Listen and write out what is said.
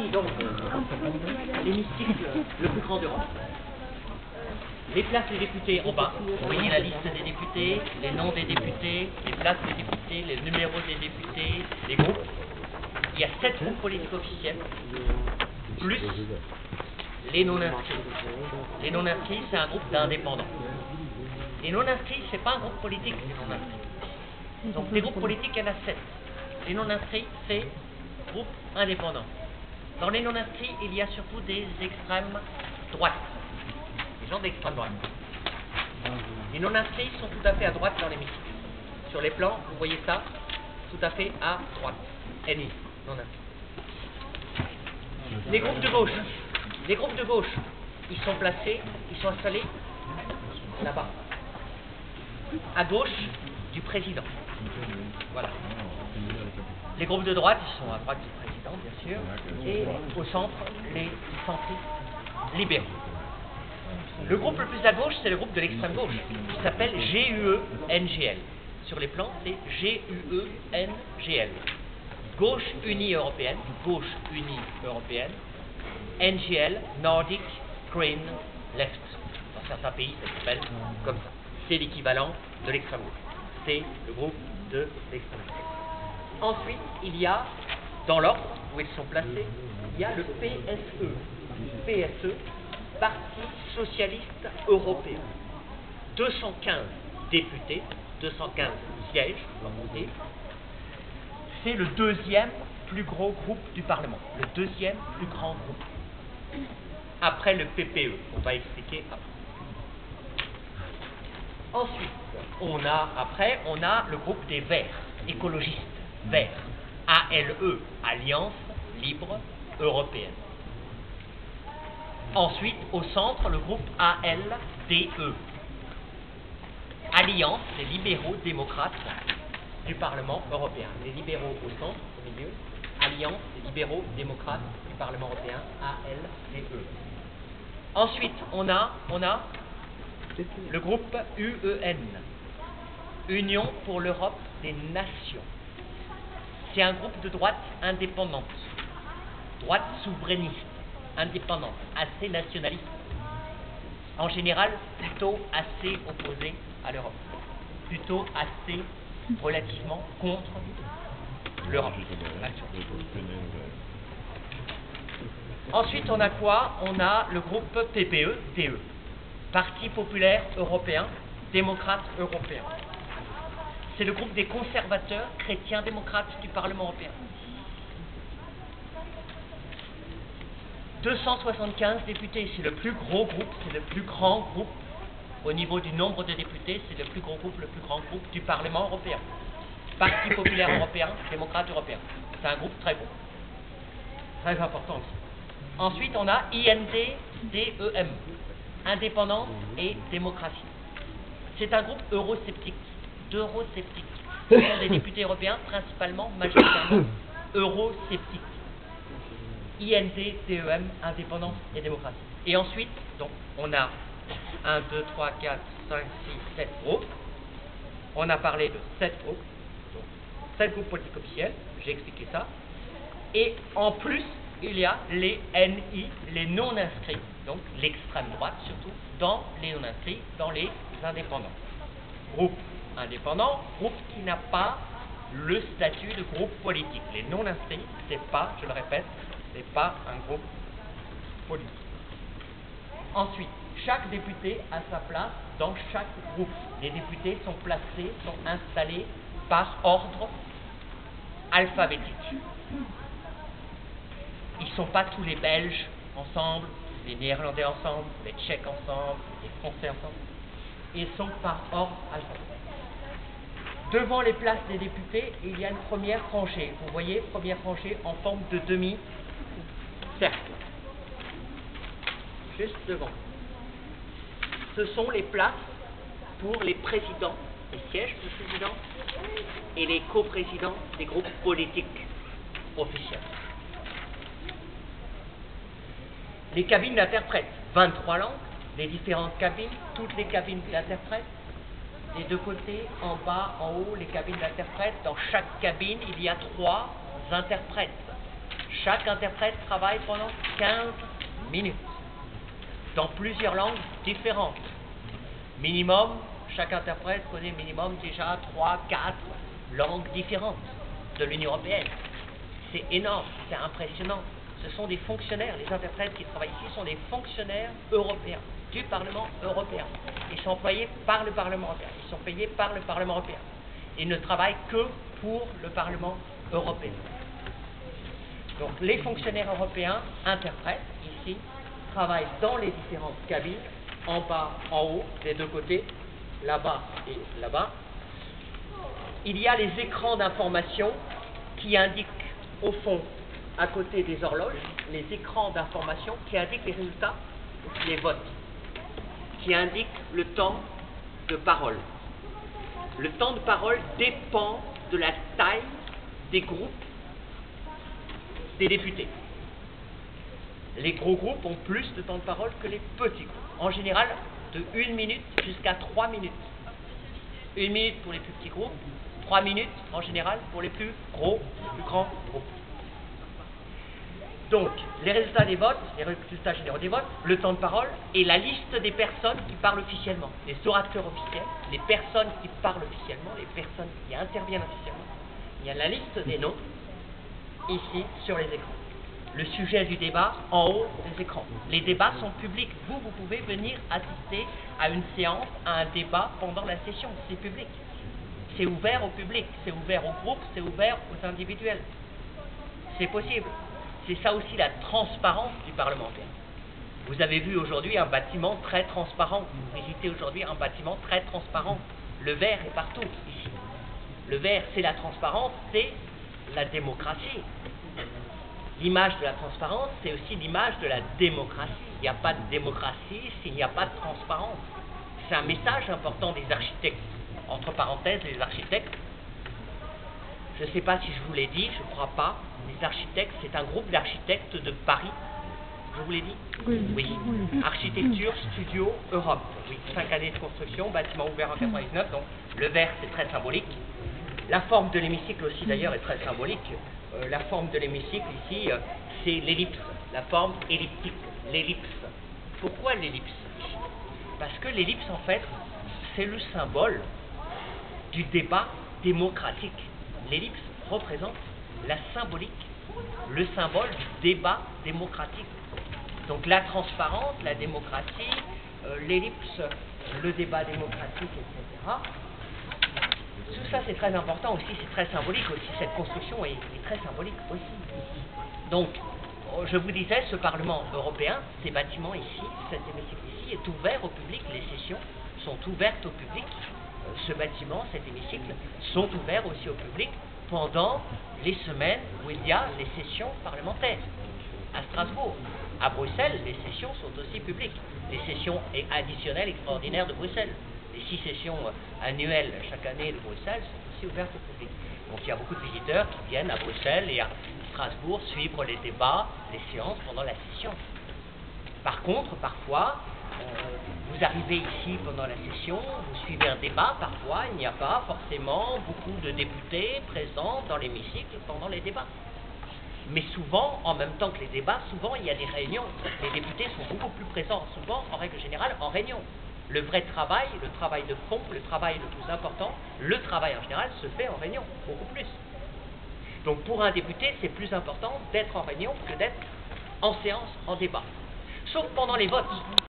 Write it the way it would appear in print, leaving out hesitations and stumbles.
Voici donc l'hémicycle le plus grand d'Europe. Les places des députés en bas. Vous voyez la liste des députés, les noms des députés, les places des députés, les numéros des députés, les groupes. Il y a 7 groupes politiques officiels, plus les non-inscrits. Les non-inscrits, c'est un groupe d'indépendants. Les non-inscrits, c'est pas un groupe politique, les non-inscrits. Donc les groupes politiques, il y en a 7. Les non-inscrits, c'est groupes indépendants. Dans les non-inscrits, il y a surtout des extrêmes droites. Des gens d'extrême droite. Les non-inscrits sont tout à fait à droite dans l'hémicycle. Sur les plans, vous voyez ça, tout à fait à droite. NI, non-inscrits. Les groupes de gauche. Les groupes de gauche, ils sont placés, ils sont installés là-bas. À gauche du président. Voilà. Les groupes de droite, ils sont à droite du président, bien sûr. Et au centre, les centristes libéraux. Le groupe le plus à gauche, c'est le groupe de l'extrême gauche, qui s'appelle GUE-NGL. Sur les plans, c'est GUE-NGL. Gauche Unie Européenne, Gauche Unie Européenne, NGL, Nordic Green Left. Dans certains pays, ça s'appelle comme ça. C'est l'équivalent de l'extrême gauche. C'est le groupe de l'extrême gauche. Ensuite, il y a, dans l'ordre où ils sont placés, il y a le PSE. PSE, Parti Socialiste Européen. 215 députés, 215 sièges, comme on dit. C'est le deuxième plus gros groupe du Parlement. Le deuxième plus grand groupe. Après le PPE. On va expliquer après. Ensuite, on a le groupe des Verts, écologistes, Verts. ALE, Alliance Libre Européenne. Ensuite, au centre, le groupe ALDE. Alliance des libéraux démocrates du Parlement européen. Les libéraux au centre, au milieu. Alliance des libéraux démocrates du Parlement européen, ALDE. Ensuite, on a le groupe UEN, Union pour l'Europe des Nations. C'est un groupe de droite indépendante, droite souverainiste, indépendante, assez nationaliste, en général plutôt assez opposée à l'Europe, plutôt assez relativement contre l'Europe. Ensuite, on a quoi? On a le groupe PPE, PE, Parti populaire européen, démocrate européen. C'est le groupe des conservateurs chrétiens démocrates du Parlement européen. 275 députés, c'est le plus gros groupe, c'est le plus grand groupe au niveau du nombre de députés, c'est le plus gros groupe, le plus grand groupe du Parlement européen. Parti populaire européen, démocrate européen. C'est un groupe très gros, très important aussi. Ensuite, on a IND-DEM, Indépendance et démocratie. C'est un groupe eurosceptique, d'eurosceptiques. Ce sont des députés européens, principalement, majoritairement, eurosceptiques. IND-DEM, Indépendance et démocratie. Et ensuite, donc, on a 1, 2, 3, 4, 5, 6, 7 groupes. On a parlé de 7 groupes. Donc, 7 groupes politiques officiels, j'ai expliqué ça. Et en plus, il y a les NI, les non-inscrits, donc l'extrême droite surtout, dans les non-inscrits, dans les indépendants. Groupe indépendant, groupe qui n'a pas le statut de groupe politique. Les non-inscrits, c'est pas, je le répète, c'est pas un groupe politique. Ensuite, chaque député a sa place dans chaque groupe. Les députés sont placés, sont installés par ordre alphabétique. Ils ne sont pas tous les Belges ensemble, les Néerlandais ensemble, les Tchèques ensemble, les Français ensemble. Ils sont par ordre alphabétique. Devant les places des députés, il y a une première rangée. Vous voyez, première rangée en forme de demi-cercle. Juste devant. Ce sont les places pour les présidents, les sièges du président et les coprésidents des groupes politiques officiels. Les cabines d'interprètes, 23 langues, les différentes cabines, toutes les cabines d'interprètes, des deux côtés, en bas, en haut, les cabines d'interprètes. Dans chaque cabine, il y a 3 interprètes. Chaque interprète travaille pendant 15 minutes, dans plusieurs langues différentes. Minimum, chaque interprète connaît minimum déjà 3-4 langues différentes de l'Union européenne. C'est énorme, c'est impressionnant. Ce sont des fonctionnaires, les interprètes qui travaillent ici sont des fonctionnaires européens, du Parlement européen. Ils sont employés par le Parlement européen, ils sont payés par le Parlement européen. Ils ne travaillent que pour le Parlement européen. Donc les fonctionnaires européens, interprètes, ici, travaillent dans les différentes cabines, en bas, en haut, des deux côtés, là-bas et là-bas. Il y a les écrans d'information qui indiquent, au fond, à côté des horloges, les écrans d'information qui indiquent les résultats, les votes, qui indiquent le temps de parole. Le temps de parole dépend de la taille des groupes des députés. Les gros groupes ont plus de temps de parole que les petits groupes. En général, de 1 minute jusqu'à 3 minutes. 1 minute pour les plus petits groupes, 3 minutes en général pour les plus grands groupes. Donc, les résultats des votes, les résultats généraux des votes, le temps de parole et la liste des personnes qui parlent officiellement. Les orateurs officiels, les personnes qui parlent officiellement, les personnes qui interviennent officiellement. Il y a la liste des noms, ici, sur les écrans. Le sujet du débat, en haut des écrans. Les débats sont publics. Vous pouvez venir assister à une séance, à un débat pendant la session. C'est public. C'est ouvert au public, c'est ouvert aux groupes, c'est ouvert aux individuels. C'est possible. C'est ça aussi la transparence du parlementaire. Vous avez vu aujourd'hui un bâtiment très transparent. Vous visitez aujourd'hui un bâtiment très transparent. Le vert est partout ici. Le vert, c'est la transparence, c'est la démocratie. L'image de la transparence, c'est aussi l'image de la démocratie. Il n'y a pas de démocratie s'il n'y a pas de transparence. C'est un message important des architectes. Entre parenthèses, les architectes, je ne sais pas si je vous l'ai dit, je ne crois pas. Les architectes, c'est un groupe d'architectes de Paris. Je vous l'ai dit? Oui. Architecture Studio Europe. Oui, 5 années de construction, bâtiment ouvert en 1999. Donc, le vert, c'est très symbolique. La forme de l'hémicycle aussi, d'ailleurs, est très symbolique. La forme de l'hémicycle, ici, c'est l'ellipse. La forme elliptique, l'ellipse. Pourquoi l'ellipse ici? Parce que l'ellipse, en fait, c'est le symbole du débat démocratique. L'ellipse représente la symbolique, le symbole du débat démocratique. Donc la transparence, la démocratie, l'ellipse, le débat démocratique, etc. Tout ça c'est très important aussi, c'est très symbolique aussi, cette construction est très symbolique aussi. Donc, je vous disais, ce Parlement européen, ces bâtiments ici, cet hémicycle ici, est ouvert au public, les sessions sont ouvertes au public. Ce bâtiment, cet hémicycle, sont ouverts aussi au public pendant les semaines où il y a les sessions parlementaires. À Strasbourg, à Bruxelles, les sessions sont aussi publiques. Les sessions additionnelles extraordinaires de Bruxelles. Les 6 sessions annuelles chaque année de Bruxelles sont aussi ouvertes au public. Donc il y a beaucoup de visiteurs qui viennent à Bruxelles et à Strasbourg suivre les débats, les séances pendant la session. Par contre, parfois, vous arrivez ici pendant la session, vous suivez un débat, parfois il n'y a pas forcément beaucoup de députés présents dans l'hémicycle pendant les débats. Mais souvent, en même temps que les débats, souvent il y a des réunions. Les députés sont beaucoup plus présents, souvent, en règle générale, en réunion. Le vrai travail, le travail de fond, le travail le plus important, le travail en général se fait en réunion, beaucoup plus. Donc pour un député, c'est plus important d'être en réunion que d'être en séance, en débat. Sauf pendant les votes.